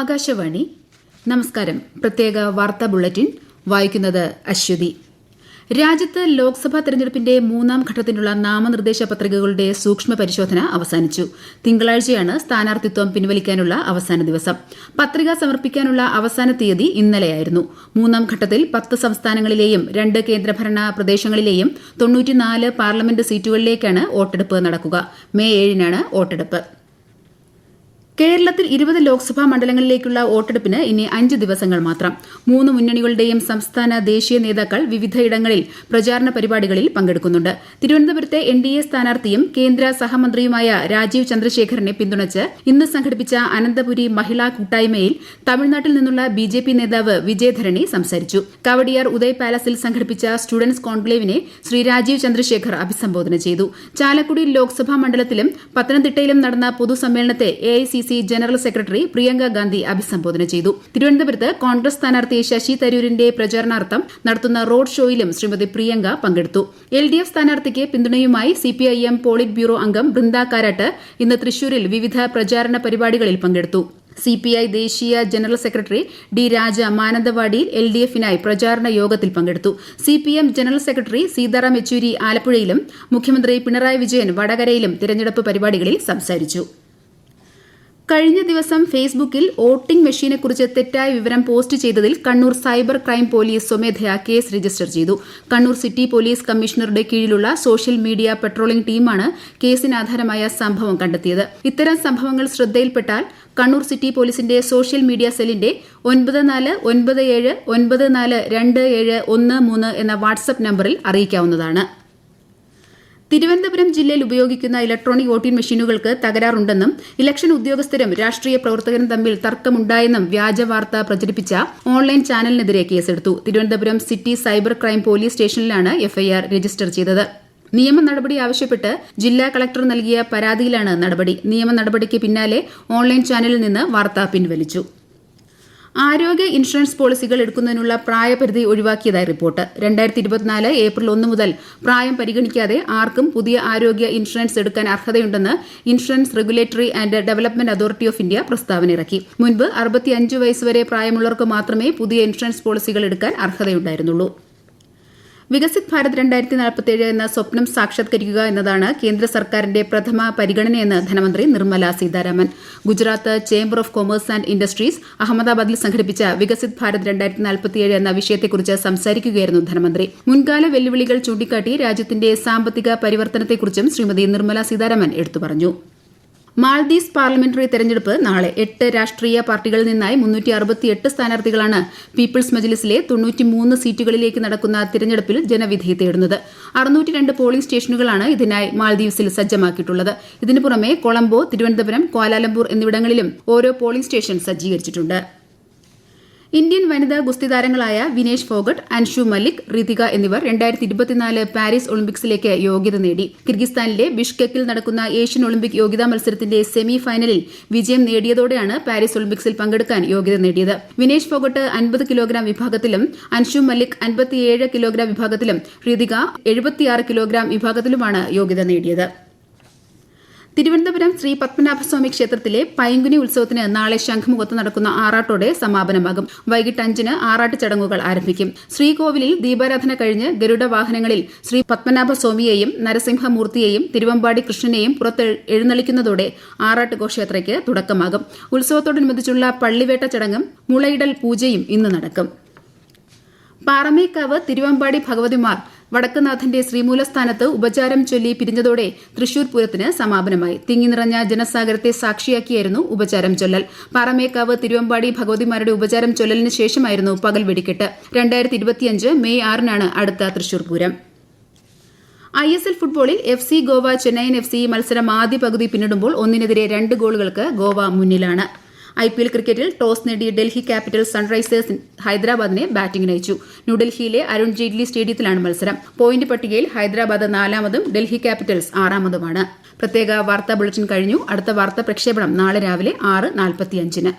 ആകാശവാണി. നമസ്കാരം. പ്രത്യേക വാർത്താ ബുള്ളറ്റിൻ വായിക്കുന്നത് അശ്വതി. രാജ്യത്ത് ലോക്സഭാ തെരഞ്ഞെടുപ്പിന്റെ മൂന്നാം ഘട്ടത്തിനുള്ള നാമനിർദ്ദേശ പത്രികകളുടെ സൂക്ഷ്മ പരിശോധന അവസാനിച്ചു. തിങ്കളാഴ്ചയാണ് സ്ഥാനാർത്ഥിത്വം പിൻവലിക്കാനുള്ള അവസാന ദിവസം. പത്രിക സമർപ്പിക്കാനുള്ള അവസാന തീയതി ഇന്നലെയായിരുന്നു. മൂന്നാം ഘട്ടത്തിൽ 10 സംസ്ഥാനങ്ങളിലെയും 2 കേന്ദ്രഭരണ പ്രദേശങ്ങളിലെയും 94 പാർലമെന്റ് സീറ്റുകളിലേക്കാണ് വോട്ടെടുപ്പ് നടക്കുക. മെയ് 7-നാണ് വോട്ടെടുപ്പ്. കേരളത്തിൽ 20 ലോക്സഭാ മണ്ഡലങ്ങളിലേക്കുള്ള വോട്ടെടുപ്പിന് ഇനി 5 ദിവസങ്ങൾ മാത്രം. 3 മുന്നണികളുടെയും സംസ്ഥാന ദേശീയ നേതാക്കൾ വിവിധയിടങ്ങളിൽ പ്രചാരണ പരിപാടികളിൽ പങ്കെടുക്കുന്നുണ്ട്. തിരുവനന്തപുരത്തെ NDA സ്ഥാനാർത്ഥിയും കേന്ദ്ര സഹമന്ത്രിയുമായ രാജീവ് ചന്ദ്രശേഖറിനെ പിന്തുണച്ച് ഇന്ന് സംഘടിപ്പിച്ച അനന്തപുരി മഹിളാ കൂട്ടായ്മയിൽ തമിഴ്നാട്ടിൽ നിന്നുള്ള BJP നേതാവ് വിജയധരണി സംസാരിച്ചു. കവടിയാർ ഉദയ് പാലസിൽ സംഘടിപ്പിച്ച സ്റ്റുഡന്റ്സ് കോൺക്ലേവിനെ ശ്രീ രാജീവ് ചന്ദ്രശേഖർ അഭിസംബോധന ചെയ്തു. ചാലക്കുടി ലോക്സഭാ മണ്ഡലത്തിലും പത്തനംതിട്ടയിലും നടന്ന പൊതുസമ്മേളനത്തെ AICC general secretary Priyanka Gandhi അഭിസംബോധന ചെയ്തു. തിരുവനന്തപുരത്ത് കോൺഗ്രസ് സ്ഥാനാർത്ഥി ശശി തരൂരിന്റെ പ്രചാരണാർത്ഥം നടത്തുന്ന റോഡ് ഷോയിലും ശ്രീമതി പ്രിയങ്ക പങ്കെടുത്തു. LDF സ്ഥാനാർത്ഥിക്ക് പിന്തുണയുമായി CPIM പോളിറ്റ് ബ്യൂറോ അംഗം ബൃന്ദ കാരാട്ട് ഇന്ന് തൃശൂരിൽ വിവിധ പ്രചാരണ പരിപാടികളിൽ പങ്കെടുത്തു. CPI ദേശീയ ജനറൽ സെക്രട്ടറി D. രാജ മാനന്തവാടിയിൽ LDFനായി പ്രചാരണ യോഗത്തിൽ പങ്കെടുത്തു. CPM general secretary Sitaram Yechury ആലപ്പുഴയിലും മുഖ്യമന്ത്രി പിണറായി വിജയൻ വടകരയിലും തിരഞ്ഞെടുപ്പ് പരിപാടികളിൽ സംസാരിച്ചു. കഴിഞ്ഞ ദിവസം ഫേസ്ബുക്കിൽ വോട്ടിംഗ് മെഷീനെക്കുറിച്ച് തെറ്റായ വിവരം പോസ്റ്റ് ചെയ്തതിൽ കണ്ണൂർ സൈബർ ക്രൈം പോലീസ് സ്വമേധയാ കേസ് രജിസ്റ്റർ ചെയ്തു. കണ്ണൂർ സിറ്റി പോലീസ് കമ്മീഷണറുടെ കീഴിലുള്ള സോഷ്യൽ മീഡിയ പെട്രോളിംഗ് ടീമാണ് കേസിനാധാരമായ സംഭവം കണ്ടെത്തിയത്. ഇത്തരം സംഭവങ്ങൾ ശ്രദ്ധയിൽപ്പെട്ടാൽ കണ്ണൂർ സിറ്റി പോലീസിന്റെ സോഷ്യൽ മീഡിയ സെല്ലിന്റെ 9497942713 എന്ന വാട്സ്ആപ്പ് നമ്പറിൽ അറിയിക്കാവുന്നതാണ്. തിരുവനന്തപുരം ജില്ലയിൽ ഉപയോഗിക്കുന്ന ഇലക്ട്രോണിക് വോട്ടിംഗ് മെഷീനുകൾക്ക് തകരാറുണ്ടെന്നും ഇലക്ഷൻ ഉദ്യോഗസ്ഥരും രാഷ്ട്രീയ പ്രവർത്തകരും തമ്മിൽ തർക്കമുണ്ടായെന്നും വ്യാജ വാർത്ത പ്രചരിപ്പിച്ച ഓൺലൈൻ ചാനലിനെതിരെ കേസെടുത്തു. Thiruvananthapuram city cyber crime police സ്റ്റേഷനിലാണ് FIR രജിസ്റ്റർ ചെയ്തത്. നിയമ നടപടി ആവശ്യപ്പെട്ട് ജില്ലാ കളക്ടർ നൽകിയ പരാതിയിലാണ് നടപടി. നിയമ നടപടിക്ക് പിന്നാലെ ഓൺലൈൻ ചാനലിൽ നിന്ന് വാർത്ത പിൻവലിച്ചു. ആരോഗ്യ ഇൻഷുറൻസ് പോളിസികൾ എടുക്കുന്നതിനുള്ള പ്രായപരിധി ഒഴിവാക്കിയതായി റിപ്പോർട്ട്. 2024 ഏപ്രിൽ 1 മുതൽ പ്രായം പരിഗണിക്കാതെ ആർക്കും പുതിയ ആരോഗ്യ ഇൻഷുറൻസ് എടുക്കാൻ അർഹതയുണ്ടെന്ന് insurance regulatory and development authority of India പ്രസ്താവന ഇറക്കി. മുൻപ് 65 വയസ്സ് വരെ പ്രായമുള്ളവർക്ക് മാത്രമേ പുതിയ ഇൻഷുറൻസ് പോളിസികൾ എടുക്കാൻ അർഹതയുണ്ടായിരുന്നുള്ളൂ. വികസിത് ഭാരത് 2047 എന്ന സ്വപ്നം സാക്ഷാത്കരിക്കുക എന്നതാണ് കേന്ദ്ര സർക്കാരിന്റെ പ്രഥമ പരിഗണനയെന്ന് ധനമന്ത്രി Nirmala Sitharaman. Gujarat chamber of commerce and industries അഹമ്മദാബാദിൽ സംഘടിപ്പിച്ച വികസിത് ഭാരത് 2047 എന്ന വിഷയത്തെക്കുറിച്ച് സംസാരിക്കുകയായിരുന്നു ധനമന്ത്രി. മുൻകാല വെല്ലുവിളികൾ ചൂണ്ടിക്കാട്ടി രാജ്യത്തിന്റെ സാമ്പത്തിക പരിവർത്തനത്തെക്കുറിച്ചും ശ്രീമതി നിർമ്മല സീതാരാമൻ എടുത്തു പറഞ്ഞു. മാൽദീവ്സ് പാർലമെന്ററി തെരഞ്ഞെടുപ്പ് നാളെ. 8 രാഷ്ട്രീയ പാർട്ടികളിൽ നിന്നായി 368 സ്ഥാനാർത്ഥികളാണ് പീപ്പിൾസ് മജ്ലിസിലെ 93 സീറ്റുകളിലേക്ക് നടക്കുന്ന തിരഞ്ഞെടുപ്പിൽ ജനവിധി തേടുന്നത്. 602 പോളിംഗ് സ്റ്റേഷനുകളാണ് ഇതിനായി മാൽദീവ്സിൽ സജ്ജമാക്കിയിട്ടുള്ളത്. ഇതിനു പുറമെ കൊളംബോ, തിരുവനന്തപുരം, ക്വാലാലംപൂർ എന്നിവിടങ്ങളിലും ഓരോ പോളിംഗ് സ്റ്റേഷൻ സജ്ജീകരിച്ചിട്ടുണ്ട്. ഇന്ത്യൻ വനിതാ ഗുസ്തി താരങ്ങളായ വിനേഷ് ഫോഗട്ട്, അൻഷു മല്ലിക്, റിതിക എന്നിവർ 2024 പാരീസ് ഒളിമ്പിക്സിലേക്ക് യോഗ്യത നേടി. കിർഗിസ്ഥാനിലെ ബിഷ്കെക്കിൽ നടക്കുന്ന ഏഷ്യൻ ഒളിമ്പിക് യോഗ്യതാ മത്സരത്തിന്റെ സെമി ഫൈനലിൽ വിജയം നേടിയതോടെയാണ് പാരീസ് ഒളിമ്പിക്സിൽ പങ്കെടുക്കാൻ യോഗ്യത നേടിയത്. വിനേഷ് ഫോഗട്ട് 50 കിലോഗ്രാം വിഭാഗത്തിലും അൻഷു മല്ലിക് 57 കിലോഗ്രാം വിഭാഗത്തിലും റിതിക 76 കിലോഗ്രാം വിഭാഗത്തിലുമാണ് യോഗ്യത നേടിയത്. തിരുവനന്തപുരം ശ്രീ പത്മനാഭസ്വാമി ക്ഷേത്രത്തിലെ പൈങ്കുനി ഉത്സവത്തിന് നാളെ ശംഖുമുഖത്ത് നടക്കുന്ന ആറാട്ടോടെ സമാപനമാകും. വൈകിട്ട് 5-ന് ആറാട്ട് ചടങ്ങുകൾ ആരംഭിക്കും. ശ്രീകോവിലിൽ ദീപാരാധന കഴിഞ്ഞ് ഗരുഡ വാഹനങ്ങളിൽ ശ്രീ പത്മനാഭസ്വാമിയെയും നരസിംഹമൂർത്തിയെയും തിരുവമ്പാടി കൃഷ്ണനെയും പുറത്ത് എഴുന്നള്ളിക്കുന്നതോടെ ആറാട്ട് ഘോഷയാത്രയ്ക്ക് തുടക്കമാകും. ഉത്സവത്തോടനുബന്ധിച്ചുള്ള പള്ളിവേട്ട ചടങ്ങും മുളയിടൽ പൂജയും ഇന്ന് നടക്കും. പാറമേക്കാവ് തിരുവമ്പാടി ഭഗവതിമാർ വടക്കുനാഥന്റെ ശ്രീമൂലസ്ഥാനത്ത് ഉപചാരം ചൊല്ലി പിരിഞ്ഞതോടെ തൃശൂർ പൂരത്തിന് സമാപനമായി. തിങ്ങി നിറഞ്ഞ ജനസാഗരത്തെ സാക്ഷിയാക്കിയായിരുന്നു ഉപചാരം ചൊല്ലൽ. പാറമേക്കാവ് തിരുവമ്പാടി ഭഗവതിമാരുടെ ഉപചാരം ചൊല്ലലിന് ശേഷമായിരുന്നു പകൽ വെടിക്കെട്ട്. 2025 മെയ് 6-നാണ് അടുത്ത തൃശൂർ പൂരം. ISL ഫുട്ബോളിൽ FC ഗോവ ചെന്നൈയിൻ FC മത്സരം ആദ്യ പകുതി പിന്നിടുമ്പോൾ 1-നെതിരെ 2 ഗോളുകൾക്ക് ഗോവ മുന്നിലാണ്. IPL ക്രിക്കറ്റിൽ ടോസ് നേടിയ ഡൽഹി ക്യാപിറ്റൽസ് സൺറൈസേഴ്സ് ഹൈദരാബാദിനെ ബാറ്റിംഗിനയച്ചു. ന്യൂഡൽഹിയിലെ അരുൺ ജെയ്റ്റ്ലി സ്റ്റേഡിയത്തിലാണ് മത്സരം. പോയിന്റ് പട്ടികയിൽ ഹൈദരാബാദ് 4-മതും ഡൽഹി ക്യാപിറ്റൽസ് 6-മതുമാണ്. പ്രത്യേക വാർത്താ ബുള്ളറ്റിൻ കഴിഞ്ഞു. അടുത്ത വാർത്താ പ്രക്ഷേപണം നാളെ രാവിലെ 6:45-ന്.